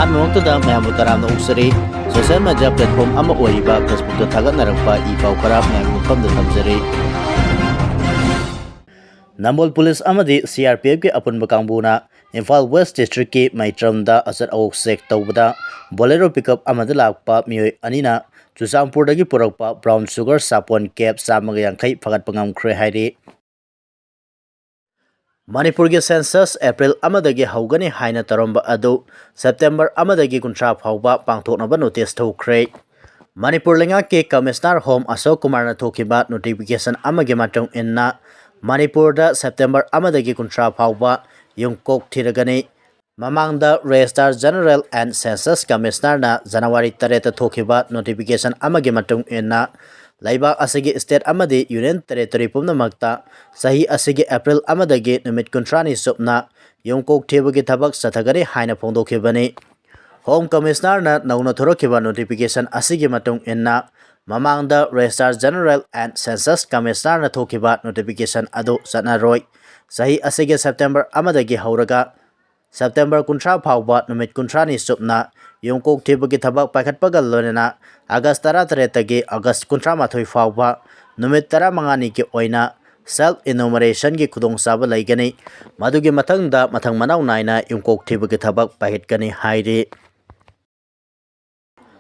ꯑꯍꯥꯟꯕꯃꯛꯇꯗ ꯃꯌꯥꯝꯕꯨ ꯇꯔꯥꯝꯅ ꯑꯣꯛꯆꯔꯤ social media platform ꯑꯃ ꯑꯣꯏꯔꯤꯕ ꯐꯦꯁꯕꯨꯛꯇ ꯊꯥꯒꯠꯅꯔꯛꯄ ꯏ ꯄꯥꯎ ꯈꯔ ꯃꯌꯥꯝꯒꯤ ꯃꯐꯝꯗ ꯊꯝꯖꯔꯤ꯫ ꯅꯝꯕꯣꯜ ꯄꯨꯂꯤꯁ ꯑꯃꯗꯤ CRPFꯀꯤ ꯑꯄꯨꯟꯕ ꯀꯥꯡꯕꯨꯅ ꯏꯝꯐꯥꯜ ꯋꯦꯁ ꯗꯤꯁꯇ꯭ꯔꯤꯛꯀꯤ ꯃꯩꯇ꯭ꯔꯝꯗ ꯑꯆꯠ ꯑꯋꯣꯛ ꯆꯦꯛ ꯇꯧꯕꯗ ꯕꯣꯂꯦꯔꯣ ꯄꯤꯀꯞ ꯑꯃꯗ ꯂꯥꯛꯄ ꯃꯤꯑꯣꯏ ꯑꯅꯤꯅ ꯆꯨꯔꯆꯥꯟꯄꯨꯔꯗꯒꯤ ꯄꯨꯔꯛꯄ ꯕ꯭ꯔꯥꯎꯟ ꯁꯨꯒꯔ ꯁꯥꯄꯣꯟ ꯀꯦꯞ 150 ꯐꯒꯠꯄ ꯉꯝꯈ꯭ꯔꯦ ꯍꯥꯏꯔꯤ꯫ ꯃꯅꯤꯄꯨꯔꯒꯤ ꯁꯦꯟꯁꯁ ꯑꯦꯄ꯭ꯔꯤꯜ 1ꯗꯒꯤ ꯍꯧꯒꯅꯤ ꯍꯥꯏꯅ ꯇꯧꯔꯝꯕ ꯑꯗꯨ ꯁꯦꯞꯇꯦꯝꯕꯔ 1ꯗꯒꯤ 30 ꯐꯥꯎꯕ ꯄꯥꯡꯊꯣꯛꯅꯕ ꯅꯣꯇꯤꯁ ꯊꯣꯛꯈ꯭ꯔꯦ꯫ ꯃꯅꯤꯄꯨꯔ ꯂꯩꯉꯥꯛꯀꯤ ꯀꯃꯤꯁꯅꯔ ꯍꯣꯝ ꯑꯁꯣꯛ ꯀꯨꯃꯥꯔꯅ ꯊꯣꯛꯈꯤꯕ ꯅꯣꯇꯤꯐꯤꯀꯦꯁꯟ ꯑꯃꯒꯤ ꯃꯇꯨꯡ ꯏꯟꯅ ꯃꯅꯤꯄꯨꯔꯗ ꯁꯦꯞꯇꯦꯝꯕꯔ 1ꯗꯒꯤ 30 ꯐꯥꯎꯕ ꯌꯨꯝꯀꯣꯛ ꯊꯤꯔꯒꯅꯤ꯫ ꯃꯃꯥꯡꯗ ꯔꯦꯖꯤꯁꯇ꯭ꯔꯥꯔ ꯖꯦꯅꯔꯦꯜ ꯑꯦꯟড ꯁꯦꯟꯁꯁ ꯀꯃꯤꯁꯅꯔꯅ ꯖꯅꯋꯥꯔꯤ 8ꯗ ꯊꯣꯛꯈꯤꯕ ꯅꯣꯇꯤꯐꯤꯀꯦꯁꯟ ꯑꯃꯒꯤ ꯃꯇꯨꯡ ꯏꯟꯅ ꯂꯩꯕꯥꯛ ꯑꯁꯤꯒꯤ ꯁ꯭ꯇꯦꯠ ꯑꯃꯗꯤ ꯌꯨꯅꯤꯌꯟ ꯇꯦꯔꯤꯇꯣꯔꯤ ꯄꯨꯝꯅꯃꯛꯇ ꯆꯍꯤ ꯑꯁꯤꯒꯤ ꯑꯦꯄ꯭ꯔꯤꯜ 1ꯗꯒꯤ ꯅꯨꯃꯤꯠ 30ꯅꯤ ꯆꯨꯞꯅ ꯌꯨꯝꯀꯣꯛ ꯊꯤꯕꯒꯤ ꯊꯕꯛ ꯆꯠꯊꯒꯅꯤ ꯍꯥꯏꯅ ꯐꯣꯡꯗꯣꯛꯈꯤꯕꯅꯤ꯫ ꯍꯣꯝ ꯀꯃꯤꯁꯅꯔꯅ ꯅꯧꯅ ꯊꯣꯔꯛꯈꯤꯕ ꯅꯣꯇꯤꯐꯤꯀꯦꯁꯟ ꯑꯁꯤꯒꯤ ꯃꯇꯨꯡ ꯏꯟꯅ ꯃꯃꯥꯡꯗ ꯔꯦꯖꯤꯁꯇ꯭ꯔꯥꯔ ꯖꯦꯅꯔꯦꯜ ꯑꯦꯟড ꯁꯦꯟꯁꯁ ꯀꯃꯤꯁꯅꯔꯅ ꯊꯣꯛꯈꯤꯕ ꯅꯣꯇꯤꯐꯤꯀꯦꯁꯟ ꯑꯗꯨ ꯆꯠꯅꯔꯣꯏ꯫ ꯆꯍꯤ ꯑꯁꯤꯒꯤ ꯁꯦꯞꯇꯦꯝꯕꯔ 1ꯗꯒꯤ ꯍꯧꯔꯒ ꯁꯦꯞꯇꯦꯝꯕꯔ 30 ꯐꯥꯎꯕ ꯅꯨꯃꯤꯠ 30ꯅꯤ ꯆꯨꯞꯅ ꯌꯨꯝꯀꯣꯛ ꯊꯤꯕꯒꯤ ꯊꯕꯛ ꯄꯥꯏꯈꯠꯄꯒ ꯂꯣꯏꯅꯅ ꯑꯥꯒꯁ 18ꯗꯒꯤ ꯑꯥꯒꯁ 18 ꯐꯥꯎꯕ ꯅꯨꯃꯤꯠ 15ꯅꯤꯒꯤ ꯑꯣꯏꯅ ꯁꯦꯜꯐ ꯏꯅꯨꯃꯔꯦꯁꯟꯒꯤ ꯈꯨꯗꯣꯡꯆꯥꯕ ꯂꯩꯒꯅꯤ꯫ ꯃꯗꯨꯒꯤ ꯃꯊꯪꯗ ꯃꯊꯪ ꯃꯅꯥꯎ ナꯏꯅ ꯌꯨꯝꯀꯣꯛ ꯊꯤꯕꯒꯤ ꯊꯕꯛ ꯄꯥꯏꯈꯠꯀꯅꯤ ꯍꯥꯏꯔꯤ꯫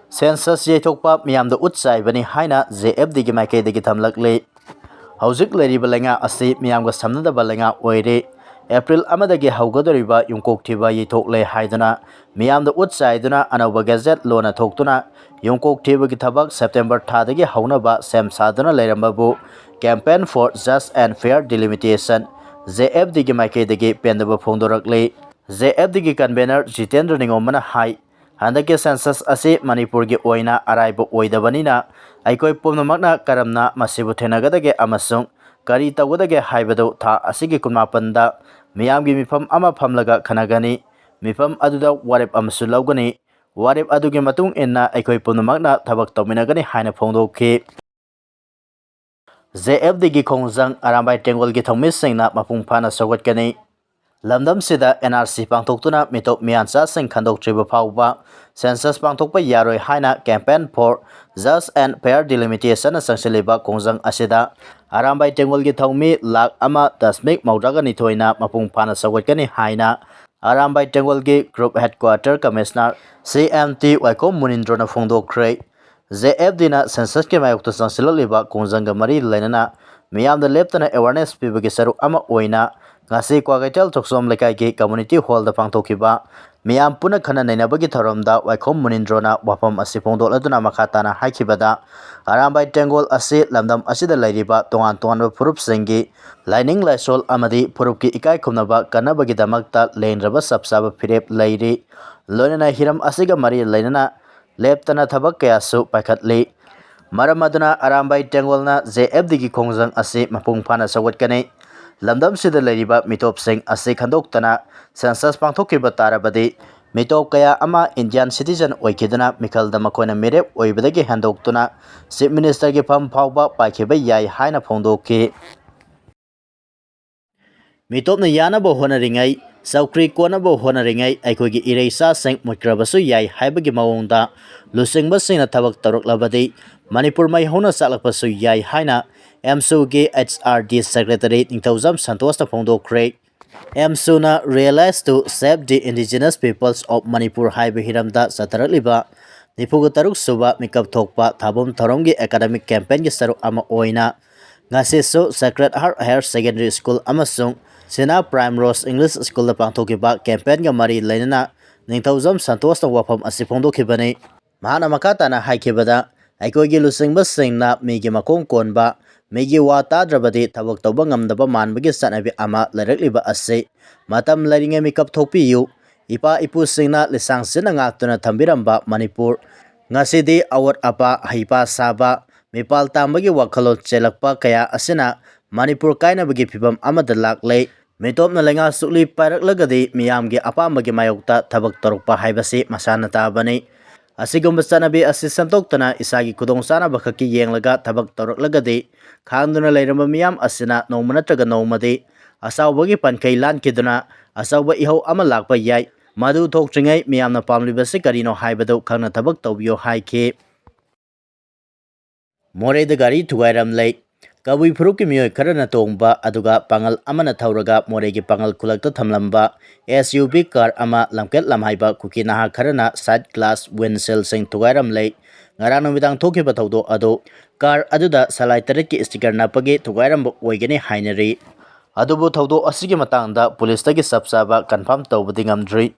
ꯁꯦꯟꯁꯁ ꯌꯩꯊꯣꯛꯄ ꯃꯤꯌꯥꯝꯗ ꯎꯠ ꯆꯥꯏꯕꯅꯤ ꯍꯥꯏꯅ JFDꯒꯤ ꯃꯥꯏꯀꯩꯗꯒꯤ ꯊꯝꯂꯛꯂꯤ꯫ ꯍꯧꯖꯤꯛ ꯂꯩꯔꯤꯕ ꯂꯩꯉꯥꯛ ꯑꯁꯤ ꯃꯤꯌꯥꯝꯒ ꯁꯝꯅꯗꯕ ꯂꯩꯉꯥꯛ ꯑꯣꯏꯔꯤ꯫ ꯑꯦꯄ꯭ꯔꯤꯜ 1ꯗꯒꯤ ꯍꯧꯒꯗꯧꯔꯤꯕ ꯌꯨꯝꯀꯣꯛ ꯊꯤꯕ ꯌꯩꯊꯣꯛꯂꯦ ꯍꯥꯏꯗꯨꯅ ꯃꯤꯌꯥꯝꯗ ꯎꯠ ꯆꯥꯏꯗꯨꯅ ꯑꯅꯧꯕ ꯒꯦꯖꯦꯠ ꯂꯣꯟꯅ ꯊꯣꯛꯇꯨꯅ ꯌꯨꯝꯀꯣꯛ ꯊꯤꯕꯒꯤ ꯊꯕꯛ ꯁꯦꯞꯇꯦꯝꯕꯔ ꯊꯥꯗꯒꯤ ꯍꯧꯅꯕ ꯁꯦꯝ ꯁꯥꯗꯨꯅ ꯂꯩꯔꯝꯕꯕꯨ ꯀꯦꯝꯄꯦꯟ ꯐꯣꯔ ꯖꯁ ꯑꯦꯟड ꯐꯦꯌꯔ ꯗꯤꯂꯤꯃꯤꯇꯦꯁꯟ JFDꯒꯤ ꯃꯥꯏꯀꯩꯗꯒꯤ ꯄꯦꯟꯗꯕ ꯐꯣꯡꯗꯣꯔꯛꯂꯤ꯫ JFDꯒꯤ ꯀꯟꯚꯦꯅꯔ ꯖꯤꯇꯦꯟꯗ꯭ꯔ ꯅꯤꯉꯣꯝꯕꯅ ꯍꯥꯏ ꯍꯟꯗꯛꯀꯤ ꯁꯦꯟꯁꯁ ꯑꯁꯤ ꯃꯅꯤꯄꯨꯔꯒꯤ ꯑꯣꯏꯅ ꯑꯔꯥꯏꯕ ꯑꯣꯏꯗꯕꯅꯤꯅ ꯑꯩꯈꯣꯏ ꯄꯨꯝꯅꯃꯛꯅ ꯀꯔꯝꯅ ꯃꯁꯤꯕꯨ ꯊꯦꯡꯅꯒꯗꯒꯦ ꯑꯃꯁꯨꯡ ꯀꯔꯤ ꯇꯧꯒꯗꯒꯦ ꯍꯥꯏꯕꯗꯨ ꯊꯥ ꯑꯁꯤꯒꯤ 19ꯗ ꯃꯤꯌꯥꯝꯒꯤ ꯃꯤꯐꯝ ꯑꯃ ꯐꯝꯂꯒ ꯈꯟꯅꯒꯅꯤ꯫ ꯃꯤꯐꯝ ꯑꯗꯨꯗ ꯋꯥꯔꯦꯞ ꯑꯃꯁꯨ ꯂꯧꯒꯅꯤ꯫ ꯋꯥꯔꯦꯞ ꯑꯗꯨꯒꯤ ꯃꯇꯨꯡ ꯏꯟꯅ ꯑꯩꯈꯣꯏ ꯄꯨꯝꯅꯃꯛꯅ ꯊꯕꯛ ꯇꯧꯃꯤꯟꯅꯒꯅꯤ ꯍꯥꯏꯅ ꯐꯣꯡꯗꯣꯛꯈꯤ꯫ JFDꯒꯤ ꯈꯣꯡꯖꯪ ꯑꯔꯥꯝꯕꯥꯏ ꯇꯦꯡꯒꯣꯜꯒꯤ ꯊꯧꯃꯤꯁꯤꯡꯅ ꯃꯄꯨꯡ ꯐꯥꯅ ꯁꯧꯒꯠꯀꯅꯤ꯫ ꯂꯝꯗꯝꯁꯤꯗ NRC ꯄꯥꯡꯊꯣꯛꯇꯨꯅ ꯃꯤꯇꯣꯞ ꯃꯤꯌꯥꯟꯆꯥꯁꯤꯡ ꯈꯟꯗꯣꯛꯇ꯭ꯔꯤꯕ ꯐꯥꯎꯕ ꯁꯦꯟꯁꯁ ꯄꯥꯡꯊꯣꯛꯄ ꯌꯥꯔꯣꯏ ꯍꯥꯏꯅ ꯀꯦꯝꯄꯦꯟ ꯐꯣꯔ ꯖꯁ ꯑꯦꯟड ꯐꯦꯌꯔ ꯗꯤꯂꯤꯃꯤꯇꯦꯁꯟꯅ ꯆꯪꯁꯤꯜꯂꯤꯕ ꯈꯣꯡꯖꯪ ꯑꯁꯤꯗ ꯑꯔꯥꯝꯕꯥꯏ ꯇꯦꯡꯒꯣꯜꯒꯤ ꯊꯧꯃꯤ 1,01.92ꯅ ꯃꯄꯨꯡ ꯐꯥꯅ ꯁꯧꯒꯠꯀꯅꯤ ꯍꯥꯏꯅ ꯑꯔꯥꯝꯕꯥꯏ ꯇꯦꯡꯒꯣꯜꯒꯤ group headquarter commissioner CMT Waikhom ꯃꯨꯅꯤꯟꯗ꯭ꯔꯣꯅ ꯐꯣꯡꯗꯣꯛꯈ꯭ꯔꯦ꯫ JFDꯅ ꯁꯦꯟꯁꯁꯀꯤ ꯃꯥꯌꯣꯛꯇ ꯆꯪꯁꯤꯜꯂꯛꯂꯤꯕ ꯈꯣꯡꯖꯪꯒ ꯃꯔꯤ ꯂꯩꯅꯅ ꯃꯤꯌꯥꯝꯗ ꯂꯦꯞꯇꯅ ꯑꯦꯋꯥꯔꯅꯦꯁ ꯄꯤꯕꯒꯤ ꯁꯔꯨꯛ ꯑꯃ ꯑꯣꯏꯅ ꯉꯁꯤ ꯀ꯭ꯋꯥꯀꯩꯊꯦꯜ ꯊꯣꯛꯆꯣꯝ ꯂꯩꯀꯥꯏꯒꯤ ꯀꯝꯃ꯭ꯌꯨꯅꯤꯇꯤ ꯍꯣꯜꯗ ꯄꯥꯡꯊꯣꯛꯈꯤꯕ ꯃꯤꯌꯥꯝ ꯄꯨꯟꯅ ꯈꯟꯅ ꯅꯩꯅꯕꯒꯤ ꯊꯧꯔꯝꯗ ꯋꯥꯏꯈꯣꯝ ꯃꯨꯅꯤꯟꯗ꯭ꯔꯣꯅ ꯋꯥꯐꯝ ꯑꯁꯤ ꯐꯣꯡꯗꯣꯛꯂꯗꯨꯅ ꯃꯈꯥ ꯇꯥꯅ ꯍꯥꯏꯈꯤꯕꯗ ꯑꯔꯥꯝꯕꯥꯏ ꯇꯦꯡꯒꯣꯜ ꯑꯁꯤ ꯂꯝꯗꯝ ꯑꯁꯤꯗ ꯂꯩꯔꯤꯕ ꯇꯣꯉꯥꯟ ꯇꯣꯉꯥꯟꯕ ꯐꯨꯔꯨꯞꯁꯤꯡꯒꯤ ꯂꯥꯏꯅꯤꯡ ꯂꯥꯏꯁꯣꯜ ꯑꯃꯗꯤ ꯐꯨꯔꯨꯞꯀꯤ ꯏꯀꯥꯏ ꯈꯨꯝꯅꯕ ꯀꯟꯅꯕꯒꯤꯗꯃꯛꯇ ꯂꯦꯡꯗ꯭ꯔꯕ ꯆꯞ ꯆꯥꯕ ꯐꯤꯔꯦꯞ ꯂꯩꯔꯤ꯫ ꯂꯣꯏꯅꯅ ꯍꯤꯔꯝ ꯑꯁꯤꯒ ꯃꯔꯤ ꯂꯩꯅꯅ ꯂꯦꯞꯇꯅ ꯊꯕꯛ ꯀꯌꯥꯁꯨ ꯄꯥꯏꯈꯠꯂꯤ꯫ ꯃꯔꯝ ꯑꯗꯨꯅ ꯑꯔꯥꯝꯕꯥꯏ ꯇꯦꯡꯒꯣꯜꯅ JFDꯒꯤ ꯈꯣꯡꯖꯪ ꯑꯁꯤ ꯃꯄꯨꯡ ꯐꯥꯅ ꯁꯧꯒꯠꯀꯅꯤ꯫ ꯂꯝꯗꯝꯁꯤꯗ ꯂꯩꯔꯤꯕ ꯃꯤꯇꯣꯞꯁꯤꯡ ꯑꯁꯤ ꯈꯟꯗꯣꯛꯇꯅ ꯁꯦꯟꯁꯁ ꯄꯥꯡꯊꯣꯛꯈꯤꯕ ꯇꯥꯔꯕꯗꯤ ꯃꯤꯇꯣꯞ ꯀꯌꯥ ꯑꯃ ꯏꯟꯗꯤꯌꯥꯟ ꯁꯤꯇꯤꯖꯟ ꯑꯣꯏꯈꯤꯗꯨꯅ ꯃꯤꯈꯜꯗ ꯃꯈꯣꯏꯅ ꯃꯤꯔꯦꯞ ꯑꯣꯏꯕꯗꯒꯤ ꯍꯦꯟꯗꯣꯛꯇꯨꯅ ꯆꯤꯐ ꯃꯤꯅꯤꯁꯇꯔꯒꯤ ꯐꯝ ꯐꯥꯎꯕ ꯄꯥꯏꯈꯤꯕ ꯌꯥꯏ ꯍꯥꯏꯅ ꯐꯣꯡꯗꯣꯛꯈꯤ꯫ ꯃꯤꯇꯣꯞꯅ ꯌꯥꯅꯕ ꯍꯣꯠꯅꯔꯤꯉꯩ ꯆꯧꯀ꯭ꯔꯤ ꯀꯣꯟꯅꯕ ꯍꯣꯠꯅꯔꯤꯉꯩ ꯑꯩꯈꯣꯏꯒꯤ ꯏꯔꯩꯆꯥꯁꯤꯡ ꯃꯨꯠꯈ꯭ꯔꯕꯁꯨ ꯌꯥꯏ ꯍꯥꯏꯕꯒꯤ ꯃꯑꯣꯡꯗ ꯂꯨꯆꯤꯡꯕꯁꯤꯡꯅ ꯊꯕꯛ ꯇꯧꯔꯛꯂꯕꯗꯤ ꯃꯅꯤꯄꯨꯔ ꯃꯩ ꯍꯧꯅ ꯆꯥꯛꯂꯛꯄꯁꯨ ꯌꯥꯏ ꯍꯥꯏꯅ ꯑꯦꯝꯁꯨꯒꯤ HRD ꯁꯦꯀ꯭ꯔꯦꯇꯔꯤ ꯅꯤꯡꯊꯧꯖꯝ ꯁꯟꯇꯣꯁꯅ ꯐꯣꯡꯗꯣꯛꯈ꯭ꯔꯦ꯫ ꯑꯦꯝꯁꯨꯅ realise to save the indigenous peoples of Manipur ꯍꯥꯏꯕ ꯍꯤꯔꯝꯗ ꯆꯠꯊꯔꯛꯂꯤꯕ 73ꯁꯨꯕ ꯃꯤꯀꯞ ꯊꯣꯛꯄ ꯊꯥꯕꯝ ꯊꯧꯔꯝꯒꯤ ꯑꯦꯀꯥꯗꯦꯃꯤꯛ ꯀꯦꯝꯄꯦꯟꯒꯤ ꯁꯔꯨꯛ ꯑꯃ ꯑꯣꯏꯅ ꯉꯁꯤꯁꯨ Sacred Heart higher secondary school ꯑꯃꯁꯨꯡ ꯁꯤꯅꯥ ꯄ꯭ꯔꯥꯏꯝ ꯔꯣꯁ ꯏꯪꯂꯤꯁ ꯁ꯭ꯀꯨꯜꯗ ꯄꯥꯡꯊꯣꯛꯈꯤꯕ ꯀꯦꯝꯄꯦꯟꯒ ꯃꯔꯤ ꯂꯩꯅꯅ ꯅꯤꯡꯊꯧꯖꯝ ꯁꯟꯇꯣꯁꯅ ꯋꯥꯐꯝ ꯑꯁꯤ ꯐꯣꯡꯗꯣꯛꯈꯤꯕꯅꯤ꯫ ꯃꯍꯥꯛꯅ ꯃꯈꯥ ꯇꯥꯅ ꯍꯥꯏꯈꯤꯕꯗ ꯑꯩꯈꯣꯏꯒꯤ ꯂꯨꯆꯤꯡꯕꯁꯤꯡꯅ ꯃꯤꯒꯤ ꯃꯈꯣꯡ ꯀꯣꯟꯕ ꯃꯤꯒꯤ ꯋꯥ ꯇꯥꯗ꯭ꯔꯕꯗꯤ ꯊꯕꯛ ꯇꯧꯕ ꯉꯝꯗꯕ ꯃꯥꯟꯕꯒꯤ ꯆꯠꯅꯕꯤ ꯑꯃ ꯂꯩꯔꯛꯂꯤꯕ ꯑꯁꯤ ꯃꯇꯝ ꯂꯩꯔꯤꯉꯩ ꯃꯤꯀꯞ ꯊꯣꯛꯄꯤꯌꯨ꯫ ꯏꯄꯥ ꯏꯄꯨꯁꯤꯡꯅ ꯂꯤꯆꯥꯡ ꯁꯤꯠꯅ ꯉꯥꯛꯇꯨꯅ ꯊꯝꯕꯤꯔꯝꯕ ꯃꯅꯤꯄꯨꯔ ꯉꯁꯤꯗꯤ ꯑꯋꯣꯠ ꯑꯄꯥ ꯍꯩꯄꯥ ꯁꯥꯕ ꯃꯤꯄꯥꯜ ꯇꯥꯡꯕꯒꯤ ꯋꯥꯈꯜꯂꯣꯟ ꯆꯦꯜꯂꯛꯄ ꯀꯌꯥ ꯑꯁꯤꯅ ꯃꯅꯤꯄꯨꯔ ꯀꯥꯏꯅꯕꯒꯤ ꯐꯤꯚꯝ ꯑꯃꯗ ꯂꯥꯛꯂꯦ꯫ ꯃꯤꯇꯣꯞꯅ ꯂꯩꯉꯥꯛ ꯁꯨꯛꯂꯤ ꯄꯥꯏꯔꯛꯂꯒꯗꯤ ꯃꯤꯌꯥꯝꯒꯤ ꯑꯄꯥꯝꯕꯒꯤ ꯃꯥꯌꯣꯛꯇ ꯊꯕꯛ ꯇꯧꯔꯛꯄ ꯍꯥꯏꯕꯁꯤ ꯃꯁꯥꯅ ꯇꯥꯕꯅꯤ꯫ ꯑꯁꯤꯒꯨꯝꯕ ꯆꯠꯅꯕꯤ ꯑꯁꯤ ꯁꯦꯝꯗꯣꯛꯇꯅ ꯏꯁꯥꯒꯤ ꯈꯨꯗꯣꯡꯆꯥꯅꯕ ꯈꯛꯀꯤ ꯌꯦꯡꯂꯒ ꯊꯕꯛ ꯇꯧꯔꯛꯂꯒꯗꯤ ꯈꯥꯡꯗꯨꯅ ꯂꯩꯔꯝꯕ ꯃꯤꯌꯥꯝ ꯑꯁꯤꯅ ꯅꯣꯡꯃ ꯅꯠꯇ꯭ꯔꯒ ꯅꯣꯡꯃꯗꯤ ꯑꯆꯥꯎꯕꯒꯤ ꯄꯟꯈꯩ ꯂꯥꯟꯈꯤꯗꯨꯅ ꯑꯆꯧꯕ ꯏꯍꯧ ꯑꯃ ꯂꯥꯛꯄ ꯌꯥꯏ꯫ Madu thoktringay miyamna pamlibase karino haibado khangna thabak tawbiyo haikhe. Moreda gari thugairam lei kabui phurukki miyoi kharana tongba aduga pangal amana thauraga moregi pangal khulakta thamlamba SUV car ama lamket lamhaiba kuki naha kharana side glass windshield sing thugairam lei ngarang numidang thokiba thawdo ado car aduda salai tarekki sticker napage thugairam oigeni hainari adubu thawdo asigi matangda police tagi sabsaba confirm tawbadi ngamdri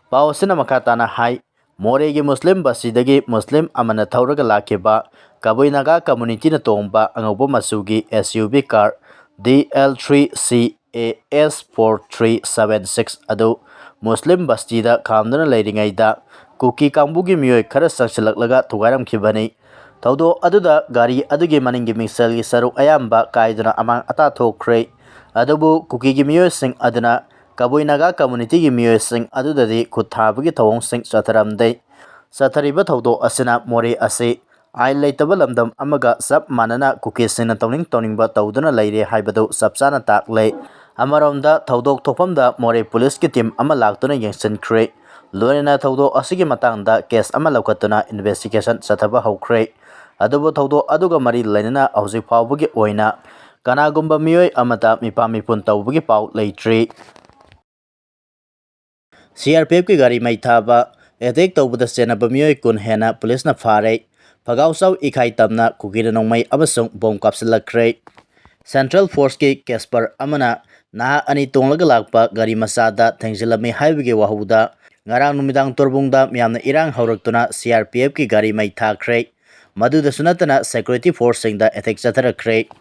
paw sina makatana hai moregi muslim basidagi muslim amana thauraga lakeba Kabui Naga community na tongba angaubo masugi SUV car DL3CAS4376 ado Muslim bastida kamdana leiringaida kuki kambugi miyoi khara sakchilaklaga thugairam khibani thawdo aduda gari adugi maningi mingselgi saruk ayamba kaiduna amang ata thokre adubu kuki gi miyoi sing aduna Kabui Naga community gi miyoi sing adudadi khuthabagi thawong sing chatharamdei sathariba thawdo asina more ase ai leitaba lamdam amaga sab manana kukisina tawning ba tawduna leire haibado sabsana takle amaronda thawdok thokpamda more police ki team ama laktuna yengsankhre loina thawdo asigi matangda case ama laukatuna investigation sathaba hokre adubo thawdo aduga mari lainana hauji phawbugi oina kanagumba miyoi amata mipamipun tawbugi paw leitre CRPF ki gari mai thaba attack tawbada senaba miyoi kun hena police na phare Pagau sau ikai tamna kukida nongmai amasung bom kapsilakre Central Force ki Casper amana naha ani tonglaga lakpa gari masada thengsilami haibige wahuda ngarang numidang torbungda miyamna irang hauruktuna CRPF ki gari mai thakre maduda sunatana security force singda attack chatharakre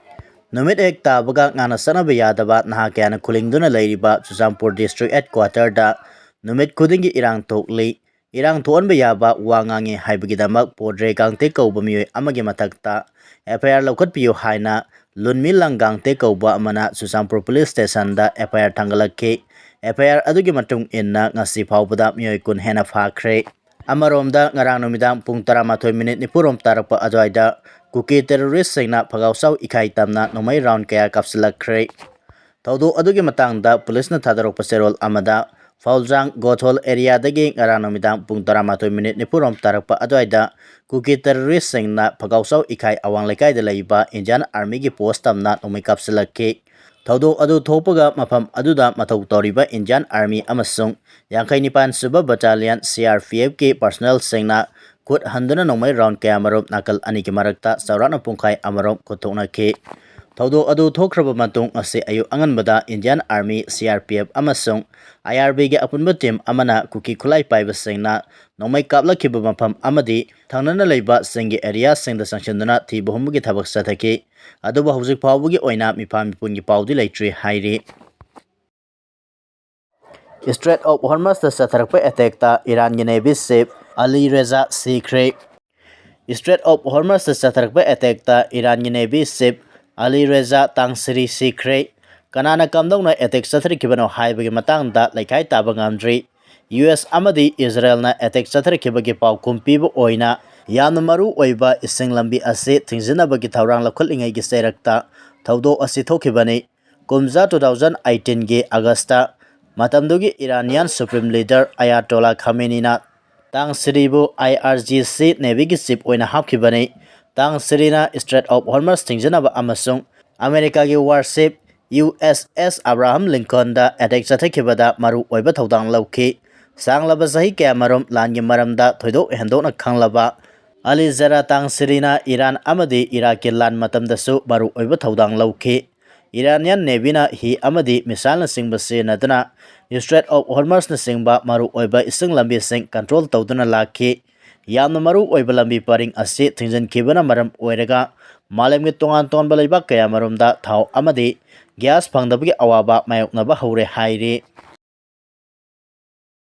numit ek tabaga ngana sanaba yadaba naha kyana khulingduna leiriba Chusampur district headquarter da numit khudingi irang tokli Irang thonba yaba wangangi haibagidamak podre gangte kauba miyoi amagi matakta FIR laukhatpiyo haina lunmi langgangte kauba amana Chusampur police station da FIR thangalakhe FIR adugi matung inna ngasi phawbada miyoi kun hena phakre amaromda ngarang numidang pung 13 minute ni purom tarakpa adwaida kuki terrorist singna phagausau ikai tamna nomai round kaya kapsilakre thawdo adugi matangda police na thadarokpa serol amada Faljang Gothol area dagi ngarang numidang pung 13 minute ni purom tarakpa adwaida kuki terrorist singna phagausau ikai awang lekai da leiba Indian Army gi post tamna nomai kapsilakhe thawdo adu thopaga mafam aduda mathau toriba Indian Army amasung yangkai nipan suba battalion CRPF ki personnel singna khut handuna nomai round kaya marom nakal ani ki marakta saurana pungkai amarom khothokna ke thawdo adu thokraba matung ase ayu anganbada Indian Army CRPF amasung IRB ge apunba team amana kuki khulai paiba singna nomai kaplakiba mafam amadi thangnana leiba singi area singda sanchanduna thi bohumgi thabak sathake aduba hojik phawbugi oina mipam mipungi pawdi leitre hairi Strait of Hormuz da satharakpa attack ta Iran gi Navy ship Ali Reza Sikre Strait of Hormuz da satharakpa attack ta Iran gi Navy ship Ali Reza Tangsri Sikre kanana kamdongna attack satharikibano haibagi matangda laikai taba ngamdri US amadi Israel na attack satharikibagi pawkhum piba oina yamna maru oiba ising lambi ase thingzinabagi thawrang lakholingai gi seirakta thawdo asi thokibani kumza 2018 gi Augusta matamdugi Iranian Supreme Leader Ayatollah Khamenei na Tangsribu IRGC Navy gi ship oina hapkibani Tangsrina Strait of Hormuz thingzinaba amasung America gi warship USS Abraham Lincoln da attack chathakibada maru oiba thodang lauki sanglaba sahi kya marom langi maramda thoidok hendokna khanglaba Ali Zara Tangsrina Iran amadi Iraq ki lan matamdasu maru oiba thodang lauki Iranian Navy na hi amadi misal na singba senadana Strait of Hormuz na singba maru oiba ising lambi sing control tawduna laki yamna maru oiba lambi paring ase thingjan kibana maram oiraga malemgi tongan tonba leibak kaya maromda thaw amadi gas phangdabagi awaba mayoknaba hore hairi